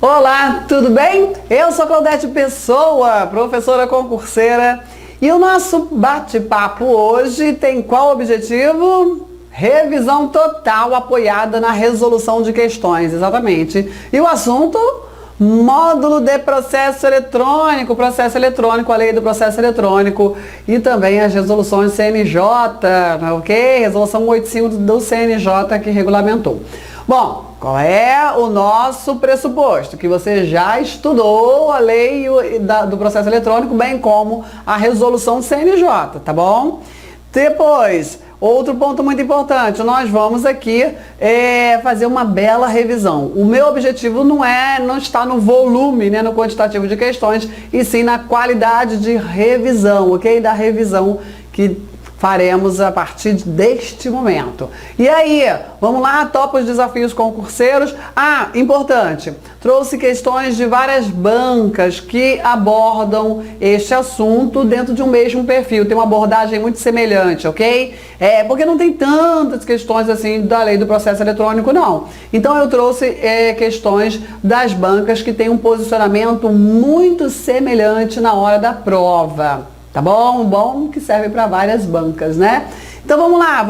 Olá, tudo bem? Eu sou Claudete Pessoa, professora concurseira, e o nosso bate-papo hoje tem qual objetivo? Revisão total apoiada na resolução de questões, exatamente. E o assunto? Módulo de processo eletrônico, a lei do processo eletrônico e também as resoluções CNJ, ok? Resolução 85 do CNJ que regulamentou. Bom, qual é o nosso pressuposto? Que você já estudou a lei do processo eletrônico, bem como a resolução CNJ, tá bom? Depois, outro ponto muito importante, nós vamos aqui fazer uma bela revisão. O meu objetivo não está no volume, né, no quantitativo de questões, e sim na qualidade de revisão, ok? Da revisão que faremos a partir deste momento. E aí, vamos lá, topa os desafios concurseiros. Ah, importante, trouxe questões de várias bancas que abordam este assunto dentro de um mesmo perfil. Tem uma abordagem muito semelhante, ok? Porque não tem tantas questões assim da lei do processo eletrônico, não. Então eu trouxe questões das bancas que têm um posicionamento muito semelhante na hora da prova. Tá bom? Bom que serve para várias bancas, né? Então vamos lá,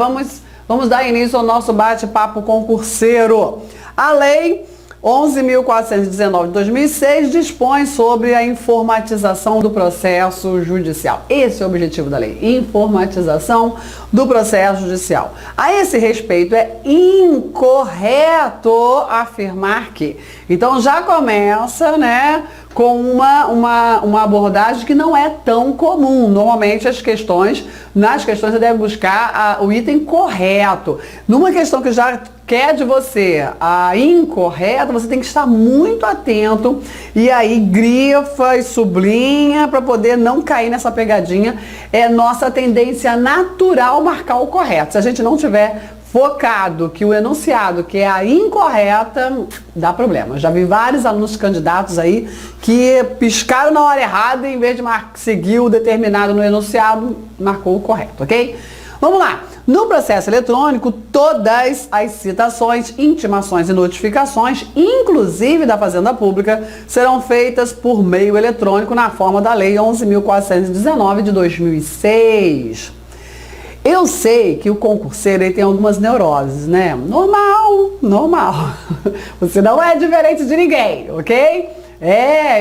vamos dar início ao nosso bate-papo concurseiro. A lei 11.419 de 2006 dispõe sobre a informatização do processo judicial. Esse é o objetivo da lei, informatização do processo judicial. A esse respeito, é incorreto afirmar que. Então já começa, né, com uma abordagem que não é tão comum. Normalmente nas questões você deve buscar o item correto. Numa questão que já quer de você a incorreta, você tem que estar muito atento e aí grifa e sublinha para poder não cair nessa pegadinha. É nossa tendência natural marcar o correto. Se a gente não tiver focado que o enunciado, que é a incorreta, dá problema. Já vi vários alunos candidatos aí que piscaram na hora errada e em vez de seguir o determinado no enunciado, marcou o correto, ok? Vamos lá. No processo eletrônico, todas as citações, intimações e notificações, inclusive da Fazenda Pública, serão feitas por meio eletrônico na forma da Lei 11.419 de 2006. Eu sei que o concurseiro ele tem algumas neuroses, né? Normal. Você não é diferente de ninguém, ok?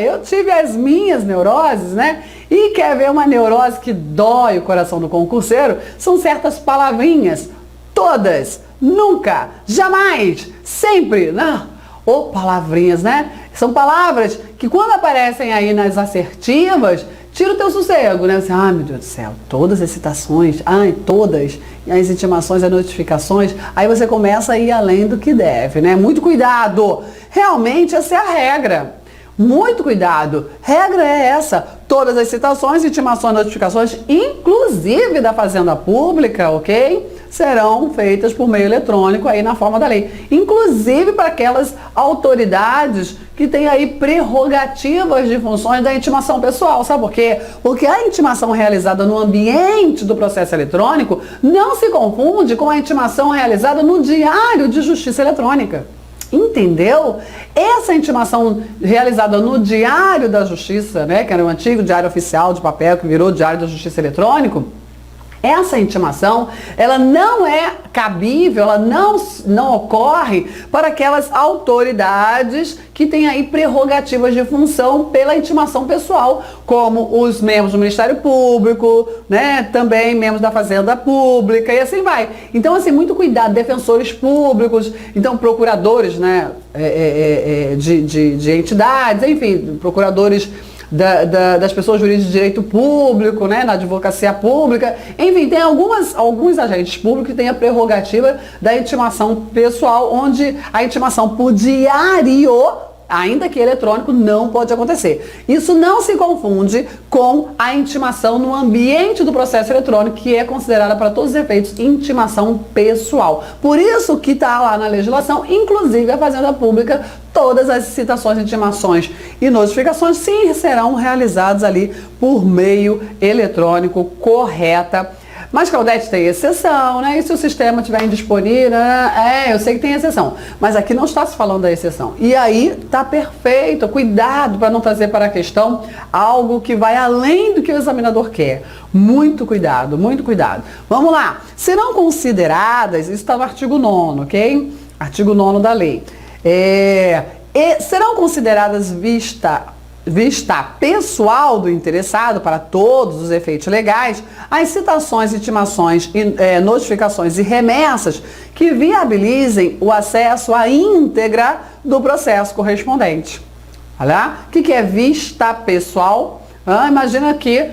Eu tive as minhas neuroses, né? E quer ver uma neurose que dói o coração do concurseiro? São certas palavrinhas. Todas, nunca, jamais, sempre, não. Ou palavrinhas, né? São palavras que quando aparecem aí nas assertivas, tira o teu sossego, né? Você, meu Deus do céu, todas as citações, todas as intimações, as notificações, aí você começa a ir além do que deve, né? Muito cuidado! Realmente essa é a regra. Muito cuidado! Regra é essa. Todas as citações, intimações, notificações, inclusive da Fazenda Pública, ok? Serão feitas por meio eletrônico aí na forma da lei. Inclusive para aquelas autoridades que têm aí prerrogativas de funções da intimação pessoal. Sabe por quê? Porque a intimação realizada no ambiente do processo eletrônico não se confunde com a intimação realizada no diário de justiça eletrônica. Entendeu? Essa intimação realizada no Diário da Justiça, né, que era o antigo Diário Oficial de papel, que virou Diário da Justiça Eletrônico, essa intimação, ela não é cabível, ela não ocorre para aquelas autoridades que têm aí prerrogativas de função pela intimação pessoal, como os membros do Ministério Público, né, também membros da Fazenda Pública e assim vai. Então, assim, muito cuidado, defensores públicos, então procuradores, né, de entidades, enfim, procuradores das pessoas jurídicas de direito público, né, na advocacia pública, enfim, tem alguns agentes públicos que têm a prerrogativa da intimação pessoal, onde a intimação por diário, ainda que eletrônico, não pode acontecer. Isso não se confunde com a intimação no ambiente do processo eletrônico, que é considerada para todos os efeitos intimação pessoal. Por isso que está lá na legislação, inclusive a Fazenda Pública, todas as citações, intimações e notificações sim serão realizadas ali por meio eletrônico, correta. Mas Claudete tem exceção, né? E se o sistema estiver indisponível, né? Eu sei que tem exceção. Mas aqui não está se falando da exceção. E aí tá perfeito. Cuidado para não trazer para a questão algo que vai além do que o examinador quer. Muito cuidado, muito cuidado. Vamos lá. Serão consideradas, isso está no artigo 9º, ok? Artigo 9º da lei. Serão consideradas vista pessoal do interessado para todos os efeitos legais, as citações, intimações, notificações e remessas que viabilizem o acesso à íntegra do processo correspondente. Olha lá, o que é vista pessoal? Imagina que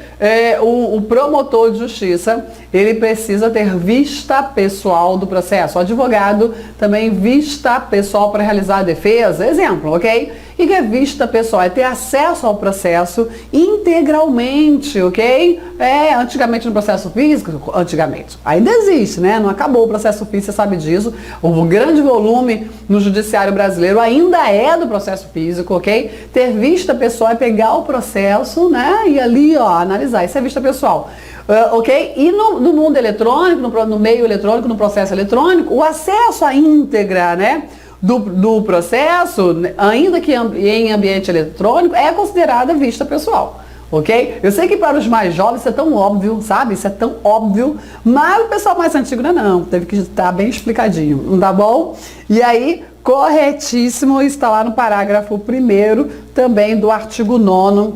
o promotor de justiça, ele precisa ter vista pessoal do processo. O advogado também vista pessoal para realizar a defesa, exemplo, ok? E que é vista pessoal? É ter acesso ao processo integralmente, ok? Antigamente no processo físico, ainda existe, né? Não acabou o processo físico, você sabe disso. O grande volume no judiciário brasileiro ainda é do processo físico, ok? Ter vista pessoal é pegar o processo, né? E ali, ó, analisar. Isso é vista pessoal. Ok? E no mundo eletrônico, no meio eletrônico, no processo eletrônico, o acesso à íntegra, né? Do processo, ainda que em ambiente eletrônico, é considerada vista pessoal, ok? Eu sei que para os mais jovens isso é tão óbvio, sabe? Isso é tão óbvio, mas o pessoal mais antigo não, teve que estar bem explicadinho, não tá bom? E aí, corretíssimo, está lá no parágrafo 1º também do artigo 9º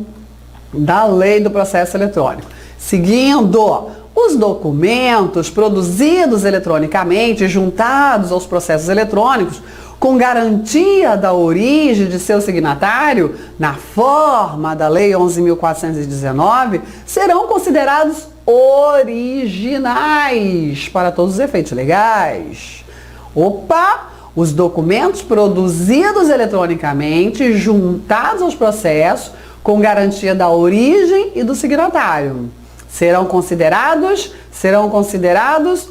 da Lei do Processo Eletrônico. Seguindo, os documentos produzidos eletronicamente, juntados aos processos eletrônicos, com garantia da origem de seu signatário, na forma da Lei 11.419, serão considerados originais para todos os efeitos legais. Opa! Os documentos produzidos eletronicamente, juntados aos processos, com garantia da origem e do signatário, serão considerados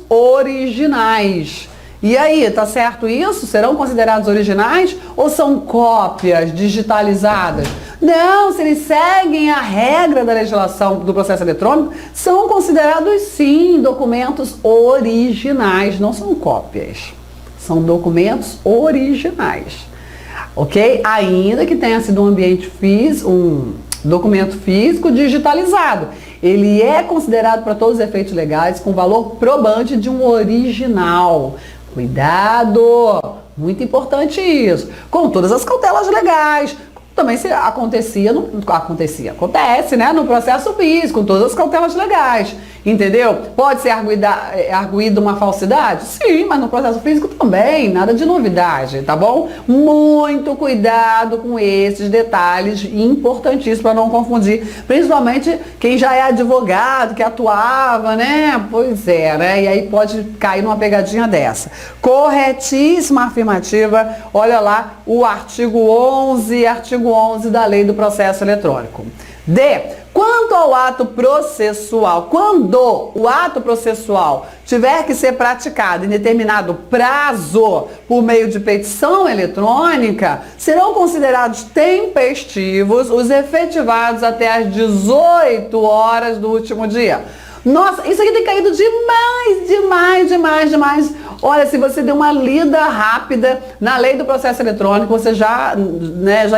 originais. E aí, tá certo isso? Serão considerados originais ou são cópias digitalizadas? Não, se eles seguem a regra da legislação do processo eletrônico, são considerados sim documentos originais, não são cópias. São documentos originais. Ok? Ainda que tenha sido um ambiente físico, um documento físico digitalizado. Ele é considerado para todos os efeitos legais com valor probante de um original. Cuidado! Muito importante isso. Com todas as cautelas legais. Também se acontece, né, no processo físico, com todas as cautelas legais, entendeu? Pode ser arguída uma falsidade? Sim, mas no processo físico também, nada de novidade, tá bom? Muito cuidado com esses detalhes importantíssimos para não confundir, principalmente quem já é advogado, que atuava, né? Pois é, né? E aí pode cair numa pegadinha dessa. Corretíssima afirmativa, olha lá o artigo 11 da Lei do Processo Eletrônico. Quanto ao ato processual, quando o ato processual tiver que ser praticado em determinado prazo por meio de petição eletrônica, serão considerados tempestivos os efetivados até às 18 horas do último dia. Nossa, isso aqui tem caído demais. Olha, se você der uma lida rápida na Lei do Processo Eletrônico, você já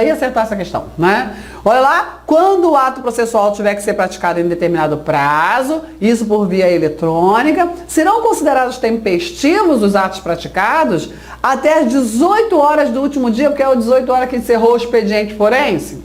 ia acertar essa questão, né? Olha lá, quando o ato processual tiver que ser praticado em determinado prazo, isso por via eletrônica, serão considerados tempestivos os atos praticados até as 18 horas do último dia, porque é às 18 horas que encerrou o expediente forense?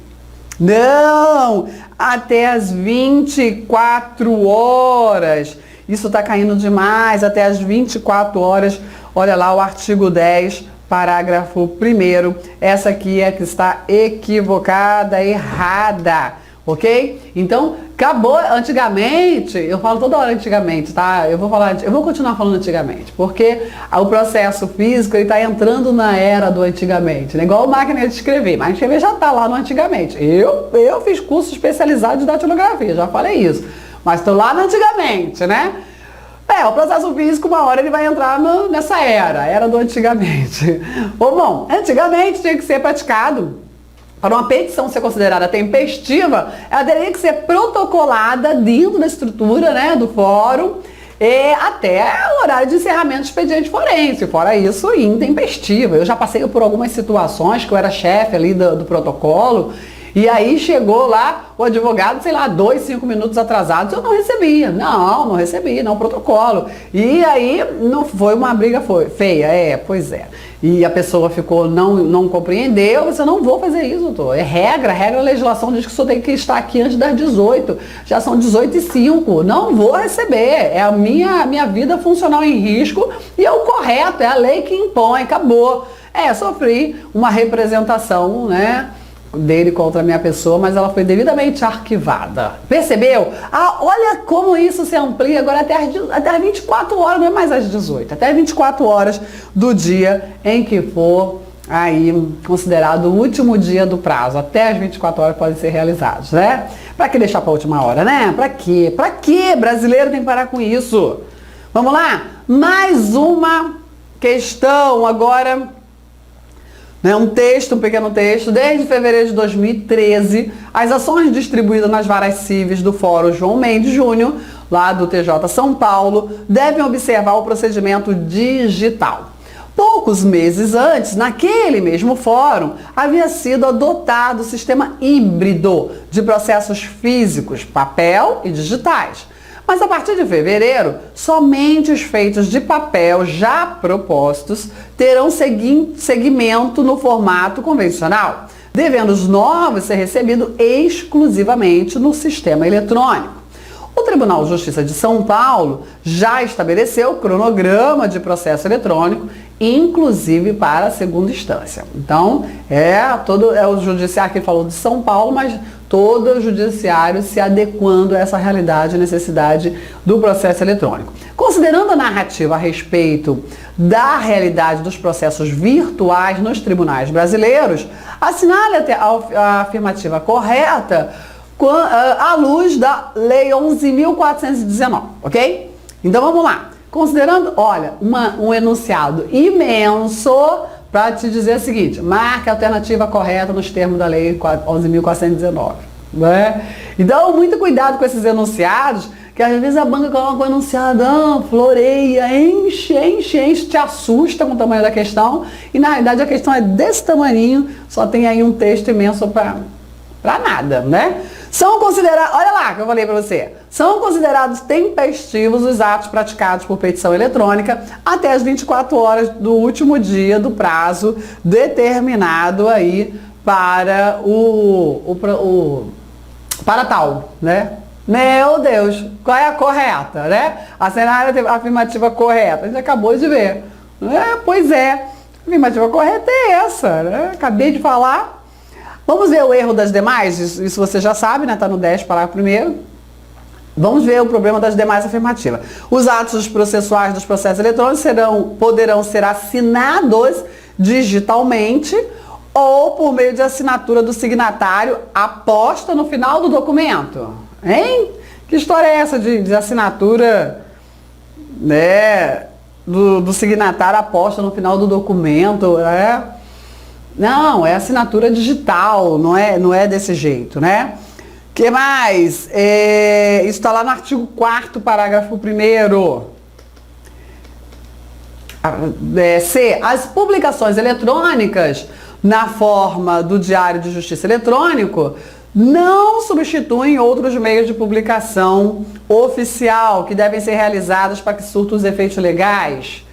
Não! Até as 24 horas. Isso está caindo demais, até as 24 horas. Olha lá o artigo 10, parágrafo 1º. Essa aqui é que está equivocada, errada. Ok? Então, acabou antigamente, eu falo toda hora antigamente, tá? Eu vou continuar falando antigamente, porque o processo físico está entrando na era do antigamente, né? Igual máquina de escrever, mas escrever já está lá no antigamente. Eu fiz curso especializado de datilografia, já falei isso, mas estou lá no antigamente, né? O processo físico, uma hora ele vai entrar nessa era do antigamente. Bom, antigamente tinha que ser praticado. Para uma petição ser considerada tempestiva, ela teria que ser protocolada dentro da estrutura, né, do fórum, até o horário de encerramento do expediente forense. Fora isso, intempestiva. Eu já passei por algumas situações que eu era chefe ali do protocolo, e aí chegou lá o advogado, sei lá, 2, 5 minutos atrasados, eu não recebia. Não recebi, não protocolo. E aí não foi uma briga feia, pois é. E a pessoa ficou, não compreendeu, eu não vou fazer isso, doutor. É regra, a legislação diz que o senhor tem que estar aqui antes das 18. Já são 18h05, não vou receber. É a minha vida funcional em risco e é o correto, é a lei que impõe, acabou. Sofri uma representação, né, dele contra a minha pessoa, mas ela foi devidamente arquivada. Percebeu? Olha como isso se amplia agora até as 24 horas, não é mais às 18, até as 24 horas do dia em que for aí considerado o último dia do prazo. Até as 24 horas podem ser realizados, né? Pra que deixar pra última hora, né? Pra quê? Pra quê? Brasileiro tem que parar com isso. Vamos lá? Mais uma questão agora. Um pequeno texto. Desde fevereiro de 2013, as ações distribuídas nas varas cíveis do Fórum João Mendes Júnior, lá do TJ São Paulo, devem observar o procedimento digital. Poucos meses antes, naquele mesmo fórum, havia sido adotado o sistema híbrido de processos físicos, papel e digitais. Mas a partir de fevereiro, somente os feitos de papel já propostos terão seguimento no formato convencional, devendo os novos ser recebidos exclusivamente no sistema eletrônico. O Tribunal de Justiça de São Paulo já estabeleceu o cronograma de processo eletrônico, inclusive para a segunda instância. Então, o judiciário que falou de São Paulo, mas todo o judiciário se adequando a essa realidade e necessidade do processo eletrônico. Considerando a narrativa a respeito da realidade dos processos virtuais nos tribunais brasileiros, assinale a afirmativa correta à luz da Lei 11.419, ok? Então vamos lá. Considerando, olha, um enunciado imenso para te dizer o seguinte: marque a alternativa correta nos termos da Lei 11.419. Né? Então, muito cuidado com esses enunciados, que às vezes a banca coloca um enunciado, floreia, enche, te assusta com o tamanho da questão, e na realidade a questão é desse tamanhinho, só tem aí um texto imenso para nada, né? São considerados, olha lá que eu falei para você, são considerados tempestivos os atos praticados por petição eletrônica até as 24 horas do último dia do prazo determinado aí para para tal, né? Meu Deus, qual é a correta, né? A cenário afirmativa correta, a gente acabou de ver. Pois é, a afirmativa correta é essa, né? Acabei de falar. Vamos ver o erro das demais? Isso você já sabe, né? Está no 10, parágrafo 1º. Vamos ver o problema das demais afirmativas. Os atos processuais dos processos eletrônicos poderão ser assinados digitalmente ou por meio de assinatura do signatário aposta no final do documento. Hein? Que história é essa de assinatura, né, do signatário aposta no final do documento, né? Não, é assinatura digital, não é desse jeito, né? O que mais? Isso está lá no artigo 4º, parágrafo 1º. C. As publicações eletrônicas na forma do Diário de Justiça Eletrônico não substituem outros meios de publicação oficial que devem ser realizados para que surtam os efeitos legais.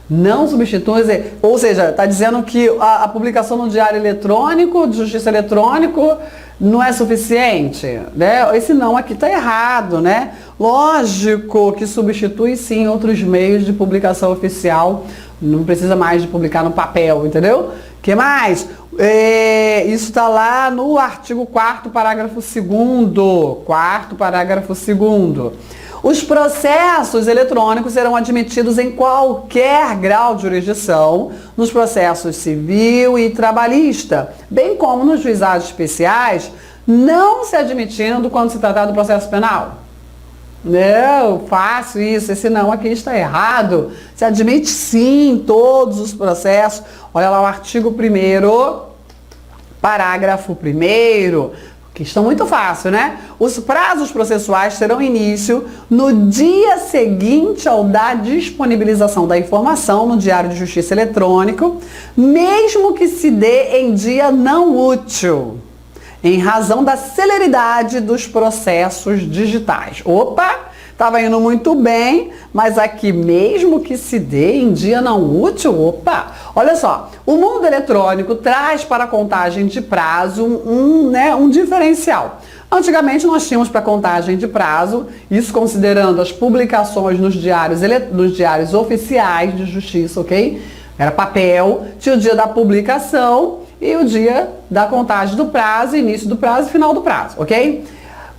Não substitui, ou seja, está dizendo que a publicação no Diário Eletrônico, de Justiça Eletrônico, não é suficiente, né? Esse não aqui está errado, né? Lógico que substitui sim outros meios de publicação oficial, não precisa mais de publicar no papel, entendeu? O que mais? Isso está lá no artigo 4º, parágrafo 2º. 4º, parágrafo 2º. Os processos eletrônicos serão admitidos em qualquer grau de jurisdição, nos processos civil e trabalhista, bem como nos juizados especiais, não se admitindo quando se tratar do processo penal. Eu faço isso, esse não aqui está errado. Se admite sim em todos os processos. Olha lá o artigo 1º, parágrafo 1º. Questão muito fácil, né? Os prazos processuais terão início no dia seguinte ao da disponibilização da informação no Diário de Justiça Eletrônico, mesmo que se dê em dia não útil, em razão da celeridade dos processos digitais. Opa! Estava indo muito bem, mas aqui mesmo que se dê em dia não útil, opa! Olha só, o mundo eletrônico traz para a contagem de prazo um diferencial. Antigamente nós tínhamos para contagem de prazo, isso considerando as publicações nos diários oficiais de justiça, ok? Era papel, tinha o dia da publicação e o dia da contagem do prazo, início do prazo e final do prazo, ok?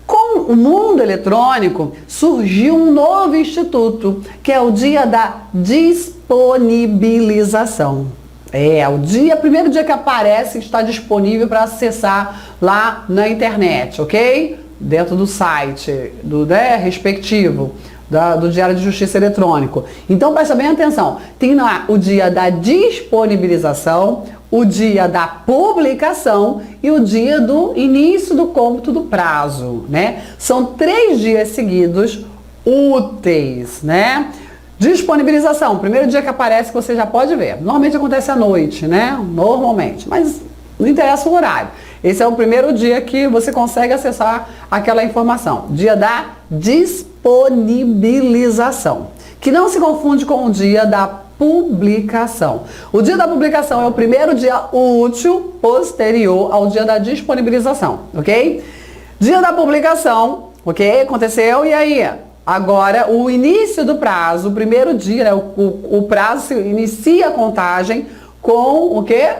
Com o mundo eletrônico, surgiu um novo instituto, que é o dia da disponibilização. O primeiro dia que aparece está disponível para acessar lá na internet, ok? Dentro do site respectivo do Diário de Justiça Eletrônico. Então presta bem atenção, tem lá o dia da disponibilização, o dia da publicação e o dia do início do cômputo do prazo, né? São 3 dias seguidos úteis, né? Disponibilização, primeiro dia que aparece que você já pode ver. Normalmente acontece à noite, né? Normalmente, mas não interessa o horário. Esse é o primeiro dia que você consegue acessar aquela informação. Dia da disponibilização, que não se confunde com o dia da publicação. O dia da publicação é o primeiro dia útil posterior ao dia da disponibilização, ok? Dia da publicação, ok? Aconteceu, e aí? Agora, o início do prazo, o primeiro dia, né? O prazo se inicia a contagem com o quê?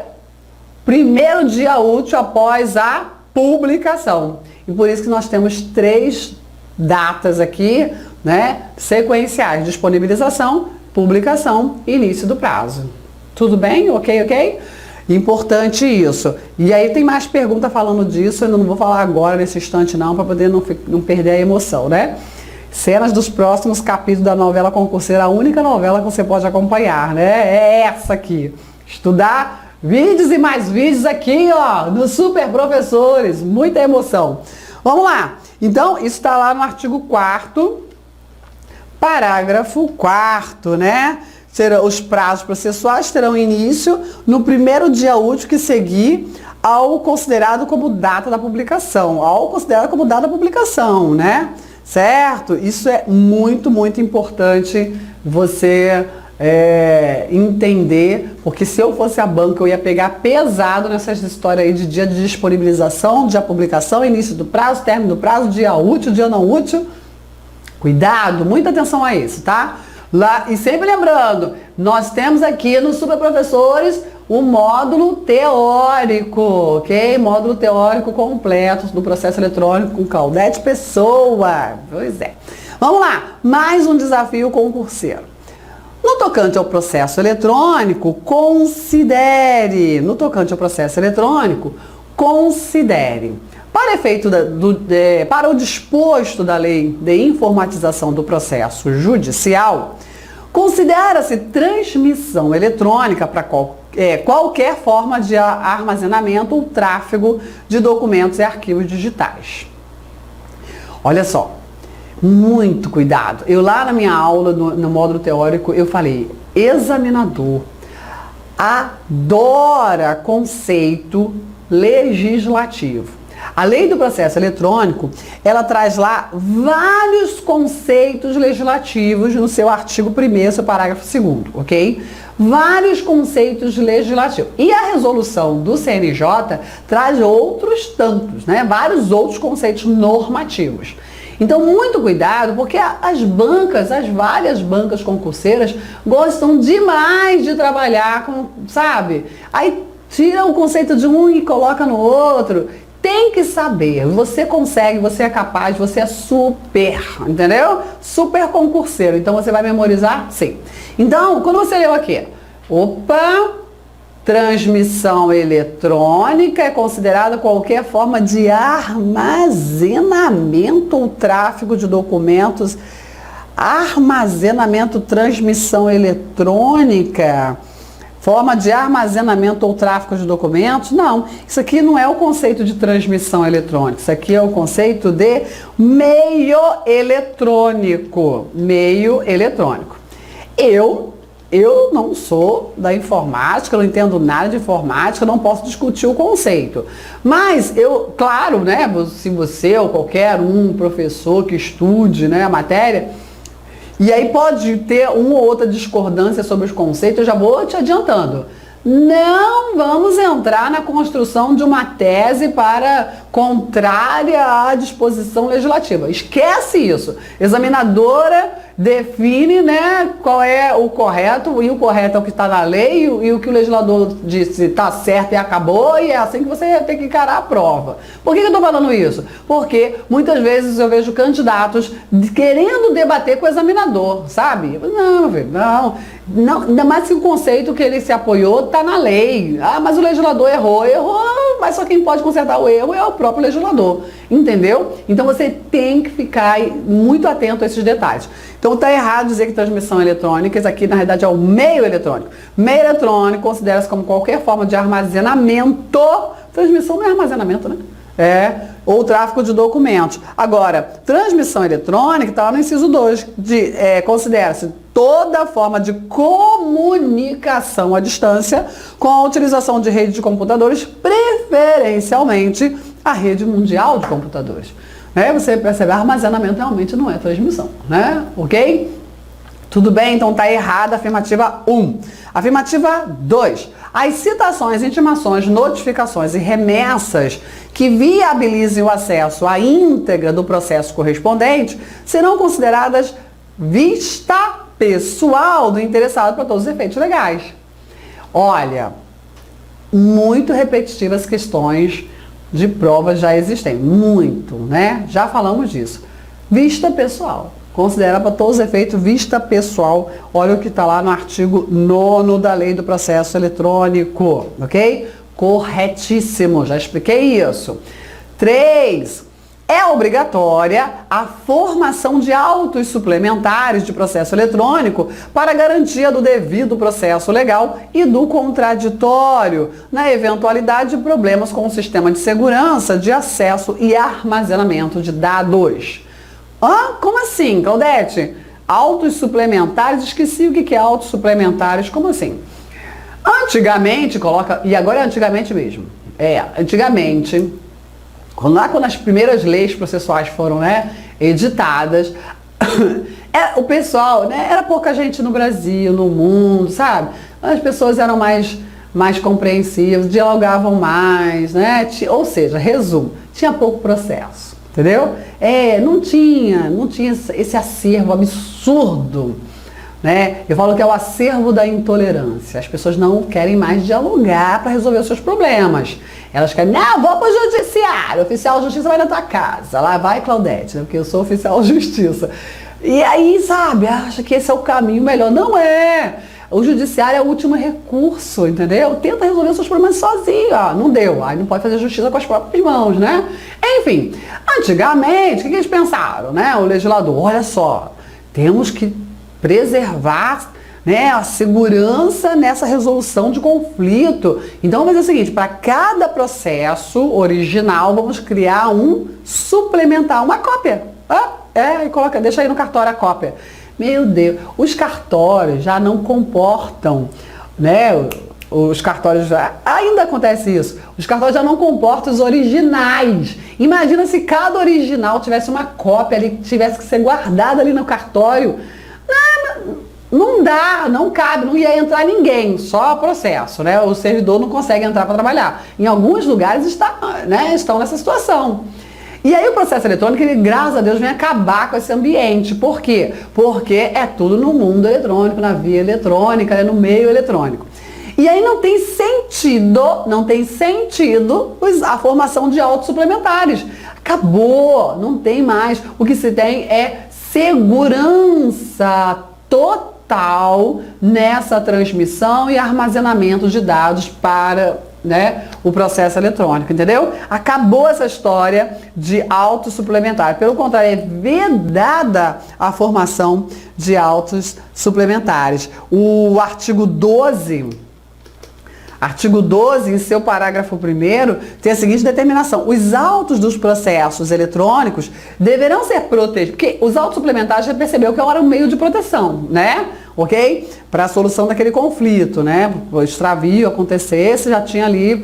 Primeiro dia útil após a publicação. E por isso que nós temos 3 datas aqui, né? Sequenciais: disponibilização, publicação e início do prazo. Tudo bem? Ok? Importante isso. E aí tem mais pergunta falando disso, eu não vou falar agora nesse instante não, para poder não perder a emoção, né? Cenas dos próximos capítulos da novela Concurseira, a única novela que você pode acompanhar, né? É essa aqui. Estudar vídeos e mais vídeos aqui, ó, no Super Professores. Muita emoção. Vamos lá. Então, isso está lá no artigo 4º, parágrafo 4º, né? Os prazos processuais terão início no primeiro dia útil que seguir ao considerado como data da publicação. Né? Certo? Isso é muito, muito importante você entender, porque se eu fosse a banca eu ia pegar pesado nessas histórias aí de dia de disponibilização, dia de publicação, início do prazo, término do prazo, dia útil, dia não útil. Cuidado, muita atenção a isso, tá? Lá, e sempre lembrando, nós temos aqui no Super Professores o módulo teórico, ok? Módulo teórico completo do processo eletrônico com Claudete Pessoa. Pois é. Vamos lá, mais um desafio concurseiro. No tocante ao processo eletrônico, considere. Para efeito para o disposto da Lei de Informatização do Processo Judicial, considera-se transmissão eletrônica para qualquer forma de armazenamento ou tráfego de documentos e arquivos digitais. Olha só, muito cuidado. Eu lá na minha aula, no módulo teórico, eu falei, examinador adora conceito legislativo. A Lei do Processo Eletrônico, ela traz lá vários conceitos legislativos no seu artigo 1º, seu parágrafo 2º, ok? Vários conceitos legislativos. E a resolução do CNJ traz outros tantos, né? Vários outros conceitos normativos. Então, muito cuidado, porque as várias bancas concurseiras gostam demais de trabalhar com, sabe? Aí tira o conceito de um e coloca no outro. Tem que saber, você consegue, você é capaz, você é super, entendeu? Super concurseiro, então você vai memorizar? Sim. Então, quando você leu aqui, transmissão eletrônica é considerada qualquer forma de armazenamento ou tráfego de documentos. Transmissão eletrônica forma de armazenamento ou tráfego de documentos. Não, isso aqui não é o conceito de transmissão eletrônica, isso aqui é o conceito de meio eletrônico. Meio eletrônico. Eu não sou da informática, não entendo nada de informática, não posso discutir o conceito. Mas claro, né, se você ou qualquer professor que estude, né, a matéria, e aí pode ter uma ou outra discordância sobre os conceitos, eu já vou te adiantando. Não vamos entrar na construção de uma tese contrária à disposição legislativa. Esquece isso. Examinadora define, né, qual é o correto, e o correto é o que está na lei, e o que o legislador disse está certo e acabou, e é assim que você tem que encarar a prova. Por que eu estou falando isso? Porque muitas vezes eu vejo candidatos querendo debater com o examinador, sabe? Não, filho, não, ainda mais que o conceito que ele se apoiou está na lei. Ah, mas o legislador errou, mas só quem pode consertar o erro é o próprio legislador, entendeu? Então você tem que ficar muito atento a esses detalhes. Então está errado dizer que transmissão eletrônica, isso aqui na realidade é o meio eletrônico. Meio eletrônico considera-se como qualquer forma de armazenamento. Transmissão não é armazenamento, né? Ou tráfego de documentos. Agora, transmissão eletrônica está lá no inciso 2, considera-se toda forma de comunicação à distância com a utilização de rede de computadores, preferencialmente a rede mundial de computadores. Você percebe, armazenamento realmente não é transmissão, né? Ok? Tudo bem? Então está errada a afirmativa 1. Afirmativa 2. As citações, intimações, notificações e remessas que viabilizem o acesso à íntegra do processo correspondente serão consideradas vista pessoal do interessado para todos os efeitos legais. Olha, muito repetitivas questões de provas já existem, muito, né? Já falamos disso. Vista pessoal, considera para todos os efeitos vista pessoal. Olha o que está lá no artigo 9º da Lei do Processo Eletrônico, ok? Corretíssimo, já expliquei isso. 3. É obrigatória a formação de autos suplementares de processo eletrônico para a garantia do devido processo legal e do contraditório, na eventualidade de problemas com o sistema de segurança de acesso e armazenamento de dados. Como assim, Claudete? Autos suplementares? Esqueci o que é autos suplementares. Como assim? Antigamente, e agora é antigamente mesmo. Antigamente, quando as primeiras leis processuais foram, né, editadas, o pessoal, né, era pouca gente no Brasil, no mundo, sabe? As pessoas eram mais compreensivas, dialogavam mais, né? Ou seja, resumo, tinha pouco processo, entendeu? Não tinha esse acervo absurdo, né? Eu falo que é o acervo da intolerância. As pessoas não querem mais dialogar para resolver os seus problemas. Elas querem, não, vou para o judiciário, o oficial de justiça vai na tua casa. Lá vai, Claudete, né? Porque eu sou oficial de justiça. E aí, sabe, acha que esse é o caminho melhor. Não é! O judiciário é o último recurso, entendeu? Tenta resolver os seus problemas sozinho. Não deu. Aí não pode fazer justiça com as próprias mãos, né? Enfim, antigamente, o que eles pensaram, né? O legislador, olha só, temos que preservar, né, a segurança nessa resolução de conflito. Então vamos fazer o seguinte, para cada processo original, vamos criar um suplementar, uma cópia. E deixa aí no cartório a cópia. Meu Deus, os cartórios já não comportam, né? Os cartórios ainda acontece isso. Os cartórios já não comportam os originais. Imagina se cada original tivesse uma cópia ali, tivesse que ser guardada ali no cartório. Não dá, não cabe, não ia entrar ninguém, só processo, né? O servidor não consegue entrar para trabalhar. Em alguns lugares estão nessa situação. E aí o processo eletrônico, ele, graças a Deus, vem acabar com esse ambiente. Por quê? Porque é tudo no mundo eletrônico, na via eletrônica, no meio eletrônico. E aí não tem sentido a formação de autos suplementares. Acabou, não tem mais. O que se tem é segurança total nessa transmissão e armazenamento de dados para, né, o processo eletrônico, entendeu? Acabou essa história de autos suplementares. Pelo contrário, é vedada a formação de autos suplementares. O artigo 12 Artigo 12, em seu parágrafo 1º, tem a seguinte determinação: os autos dos processos eletrônicos deverão ser protegidos, porque os autos suplementares já percebeu que era um meio de proteção, né? Ok? Para a solução daquele conflito, né? O extravio acontecesse, já tinha ali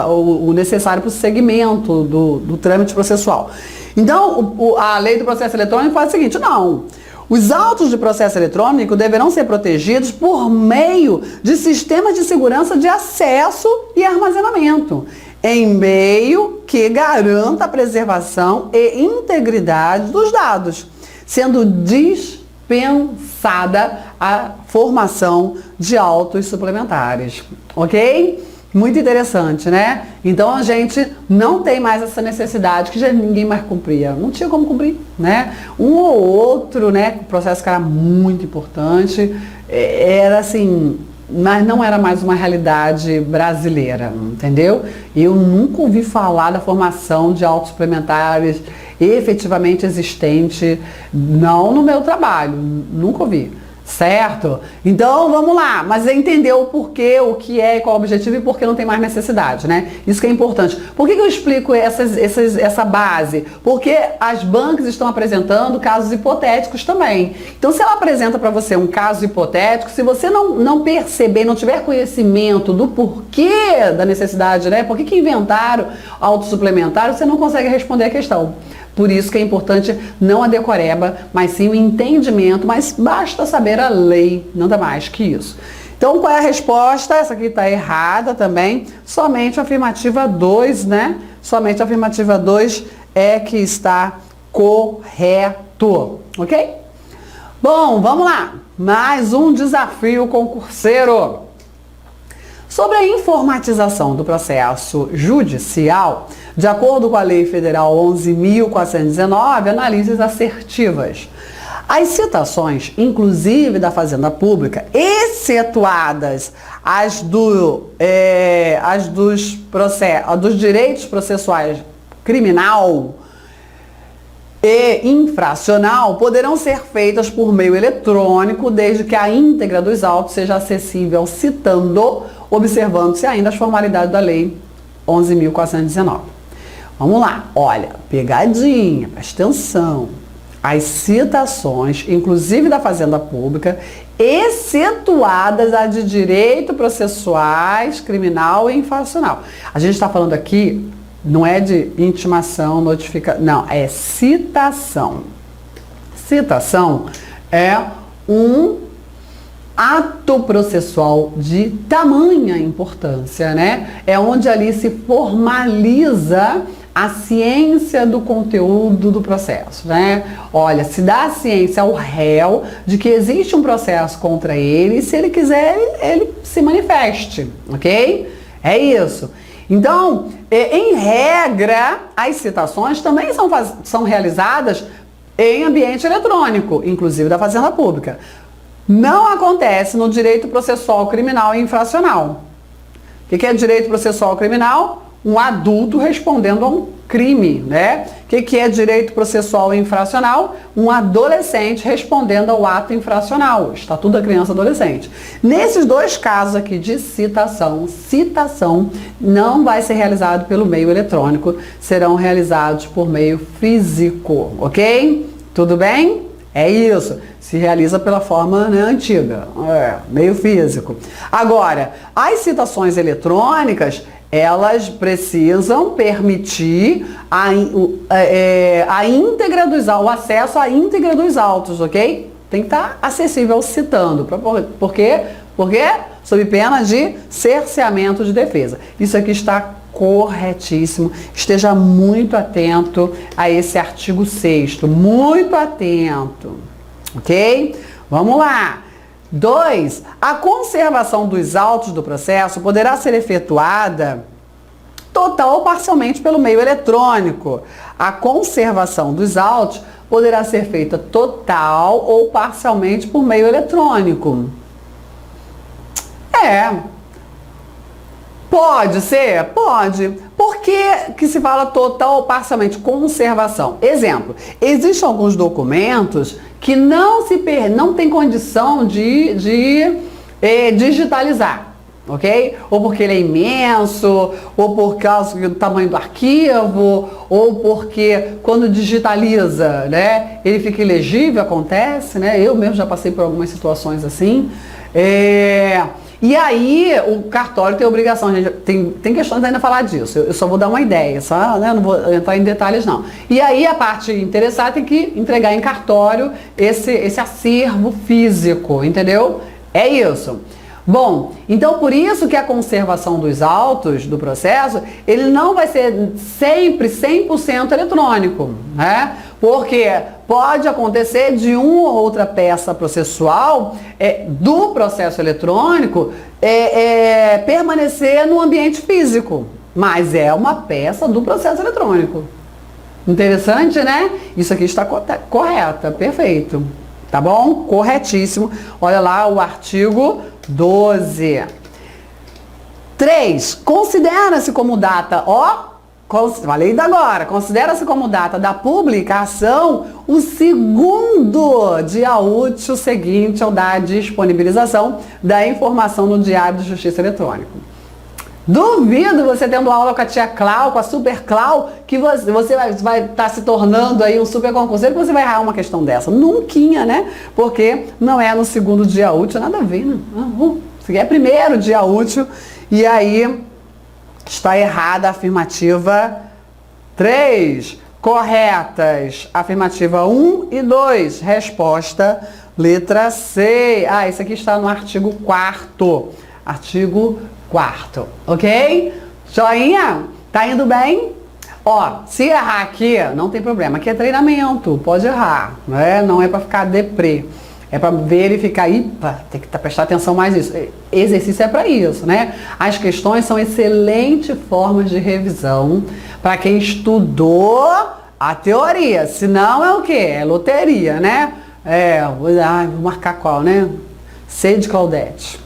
o necessário para o segmento do trâmite processual. Então, a lei do processo eletrônico faz o seguinte: não. Os autos de processo eletrônico deverão ser protegidos por meio de sistemas de segurança de acesso e armazenamento, em meio que garanta a preservação e integridade dos dados, sendo dispensada a formação de autos suplementares. Ok? Muito interessante, né? Então a gente não tem mais essa necessidade que já ninguém mais cumpria. Não tinha como cumprir, né? Um ou outro, né? O processo que era muito importante, era assim, mas não era mais uma realidade brasileira, entendeu? Eu nunca ouvi falar da formação de autos suplementares efetivamente existente, não no meu trabalho, nunca ouvi. Certo? Então vamos lá, mas entender o porquê, o que é, qual o objetivo e por que não tem mais necessidade, né? Isso que é importante. Por que eu explico essa base? Porque as bancas estão apresentando casos hipotéticos também. Então se ela apresenta para você um caso hipotético, se você não perceber, não tiver conhecimento do porquê da necessidade, né? Por que inventaram autossuplementar, você não consegue responder a questão. Por isso que é importante não a decoreba, mas sim o entendimento, mas basta saber a lei, nada mais que isso. Então, qual é a resposta? Essa aqui está errada também. Somente a afirmativa 2, né? Somente a afirmativa 2 é que está correto, ok? Bom, vamos lá. Mais um desafio concurseiro. Sobre a informatização do processo judicial, de acordo com a Lei Federal 11.419, análises assertivas. As citações, inclusive da Fazenda Pública, excetuadas as dos direitos processuais criminal e infracional, poderão ser feitas por meio eletrônico, desde que a íntegra dos autos seja acessível citando, observando-se ainda as formalidades da Lei 11.419. Vamos lá, olha, pegadinha, presta atenção. As citações, inclusive da Fazenda Pública, excetuadas a de direito processuais, criminal e infracional. A gente está falando aqui, não é de intimação, notificação, não, é citação. Citação é um ato processual de tamanha importância, né? É onde ali se formaliza a ciência do conteúdo do processo, né? Olha, se dá a ciência ao réu de que existe um processo contra ele, e se ele quiser, ele se manifeste, ok? É isso. Então, em regra, as citações também são realizadas em ambiente eletrônico, inclusive da Fazenda Pública. Não acontece no direito processual criminal e infracional. O que é direito processual criminal? Um adulto respondendo a um crime, né? O que é direito processual infracional? Um adolescente respondendo ao ato infracional, Estatuto da Criança e Adolescente. Nesses dois casos aqui de citação não vai ser realizado pelo meio eletrônico, serão realizados por meio físico, ok? Tudo bem? É isso. Se realiza pela forma, né, antiga, meio físico. Agora, as citações eletrônicas, elas precisam permitir a íntegra dos autos, o acesso à íntegra dos autos, ok? Tem que estar acessível citando. Por quê? Porque sob pena de cerceamento de defesa. Isso aqui está corretíssimo. Esteja muito atento a esse artigo 6º. Muito atento. Ok? Vamos lá. 2. A conservação dos autos do processo poderá ser efetuada total ou parcialmente pelo meio eletrônico. A conservação dos autos poderá ser feita total ou parcialmente por meio eletrônico. Pode ser? Pode. Por que se fala total ou parcialmente? Conservação. Exemplo, existem alguns documentos que não tem condição de digitalizar. ok? Ou porque ele é imenso, ou por causa do tamanho do arquivo, ou porque quando digitaliza, né, ele fica ilegível, acontece, né? Eu mesmo já passei por algumas situações assim. E aí, o cartório tem obrigação, gente, tem questões ainda a falar disso, eu só vou dar uma ideia, só, né, não vou entrar em detalhes não. E aí, a parte interessada tem que entregar em cartório esse acervo físico, entendeu? É isso. Bom, então por isso que a conservação dos autos do processo, ele não vai ser sempre 100% eletrônico, né? Porque pode acontecer de uma ou outra peça processual do processo eletrônico permanecer no ambiente físico, mas é uma peça do processo eletrônico. Interessante, né? Isso aqui está correta, perfeito. Tá bom? Corretíssimo. Olha lá o artigo 12. 3. Considera-se como data, falei ainda agora, considera-se como data da publicação o segundo dia útil seguinte ao da disponibilização da informação no Diário de Justiça Eletrônico. Duvido você tendo aula com a tia Clau, com a Super Clau, que você vai estar se tornando aí um super concurseiro, que você vai errar uma questão dessa. Nunquinha, né? Porque não é no segundo dia útil, nada a ver, né? Isso aqui é primeiro dia útil, e aí está errada a afirmativa 3. Corretas, afirmativa 1 e 2. Resposta, letra C. Isso aqui está no artigo 4º. Artigo 4º, ok? Joinha? Tá indo bem? Se errar aqui, não tem problema. Aqui é treinamento, pode errar, né? Não é para ficar deprê. É para verificar, tem que prestar atenção mais nisso. Exercício é para isso, né? As questões são excelentes formas de revisão para quem estudou a teoria. Se não, é o quê? É loteria, né? Vou marcar qual, né? C de Claudete.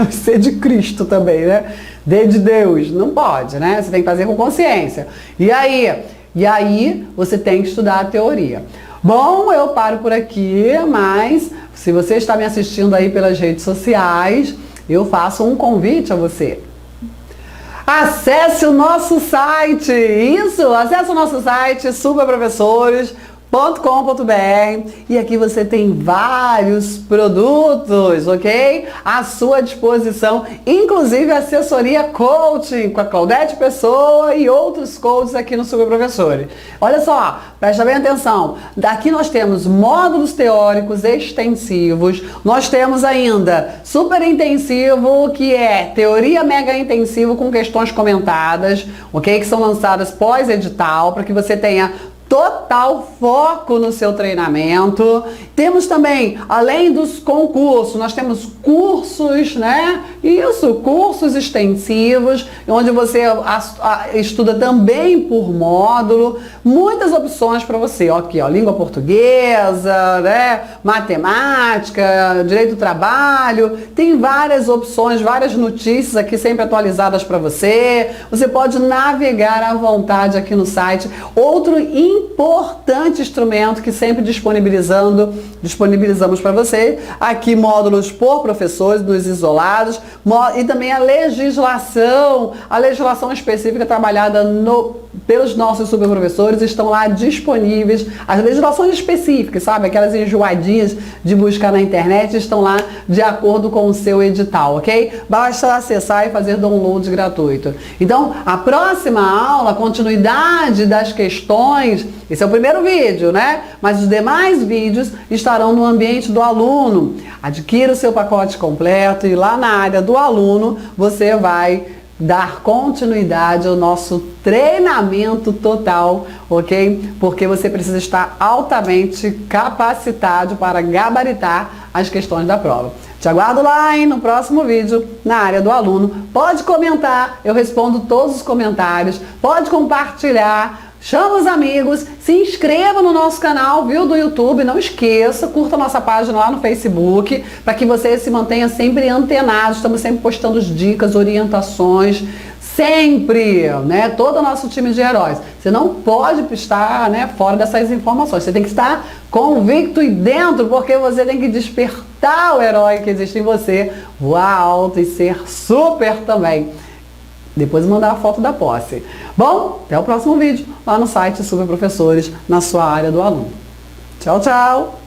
C de Cristo também, né? D de Deus. Não pode, né? Você tem que fazer com consciência. E aí você tem que estudar a teoria. Bom, eu paro por aqui, mas se você está me assistindo aí pelas redes sociais, eu faço um convite a você. Acesse o nosso site, acesse o nosso site, superprofessores.com.br, e aqui você tem vários produtos, ok? À sua disposição, inclusive assessoria coaching com a Claudete Pessoa e outros coaches aqui no Super Professores. Olha só, presta bem atenção, daqui nós temos módulos teóricos extensivos, nós temos ainda super intensivo, que é teoria mega intensivo com questões comentadas, ok? Que são lançadas pós-edital, para que você tenha total foco no seu treinamento. Temos também, além dos concursos, nós temos cursos, né? Cursos extensivos, onde você estuda também por módulo. Muitas opções para você. Aqui, língua portuguesa, né? Matemática, direito do trabalho. Tem várias opções, várias notícias aqui sempre atualizadas para você. Você pode navegar à vontade aqui no site. Outro importante instrumento que sempre disponibilizamos para você, aqui módulos por professores, nos isolados, e também a legislação específica trabalhada pelos nossos superprofessores, estão lá disponíveis, as legislações específicas, sabe, aquelas enjoadinhas de buscar na internet, estão lá de acordo com o seu edital, ok? Basta acessar e fazer download gratuito. Então, a próxima aula, continuidade das questões, esse é o primeiro vídeo, né? Mas os demais vídeos estarão no ambiente do aluno. Adquira o seu pacote completo e lá na área do aluno você vai dar continuidade ao nosso treinamento total, ok? Porque você precisa estar altamente capacitado para gabaritar as questões da prova. Te aguardo lá, no próximo vídeo, na área do aluno. Pode comentar, eu respondo todos os comentários. Pode compartilhar. Chama os amigos, se inscreva no nosso canal, viu, do YouTube, não esqueça, curta a nossa página lá no Facebook, para que você se mantenha sempre antenado, estamos sempre postando dicas, orientações, sempre, né? Todo o nosso time de heróis. Você não pode estar, né, fora dessas informações. Você tem que estar convicto e dentro, porque você tem que despertar o herói que existe em você, voar alto e ser super também. Depois mandar a foto da posse. Bom, até o próximo vídeo lá no site Super Professores, na sua área do aluno. Tchau, tchau!